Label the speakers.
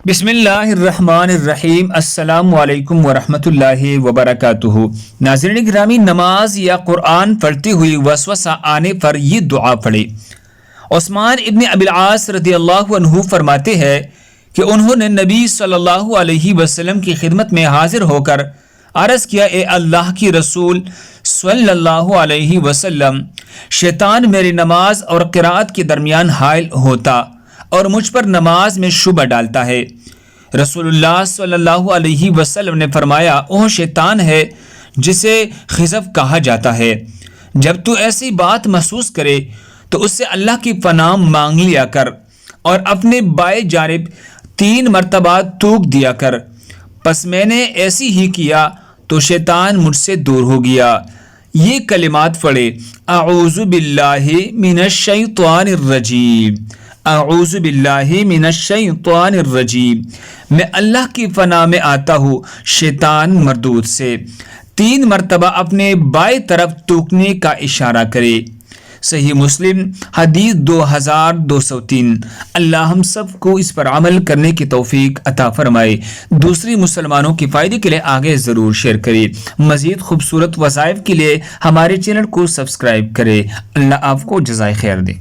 Speaker 1: بسم اللہ الرحمن الرحیم۔ السلام علیکم ورحمۃ اللہ وبرکاتہ۔ ناظرین گرامی، نماز یا قرآن پڑھتے ہوئے وسوسہ آنے پر یہ دعا پڑھے۔ عثمان ابن ابی العاص رضی اللہ عنہ فرماتے ہیں کہ انہوں نے نبی صلی اللہ علیہ وسلم کی خدمت میں حاضر ہو کر عرض کیا، اے اللہ کی رسول صلی اللہ علیہ وسلم، شیطان میری نماز اور قرأت کے درمیان حائل ہوتا اور مجھ پر نماز میں شبہ ڈالتا ہے۔ رسول اللہ صلی اللہ علیہ وسلم نے فرمایا، وہ شیطان ہے جسے خزف کہا جاتا ہے۔ جب تو ایسی بات محسوس کرے تو اس سے اللہ کی پناہ مانگ لیا کر اور اپنے بائیں جانب 3 مرتبہ تھوک دیا کر۔ پس میں نے ایسی ہی کیا تو شیطان مجھ سے دور ہو گیا۔ یہ کلمات پڑھے، اعوذ باللہ من الشیطان الرجیم، اعوذ باللہ من الشیطان الرجیم، میں اللہ کی پناہ میں آتا ہوں شیطان مردود سے۔ 3 مرتبہ اپنے بائیں طرف تھوکنے کا اشارہ کرے۔ صحیح مسلم حدیث 2203۔ اللہ ہم سب کو اس پر عمل کرنے کی توفیق عطا فرمائے۔ دوسری مسلمانوں کے فائدے کے لیے آگے ضرور شیئر کریں۔ مزید خوبصورت وظائف کے لیے ہمارے چینل کو سبسکرائب کریں۔ اللہ آپ کو جزائے خیر دے۔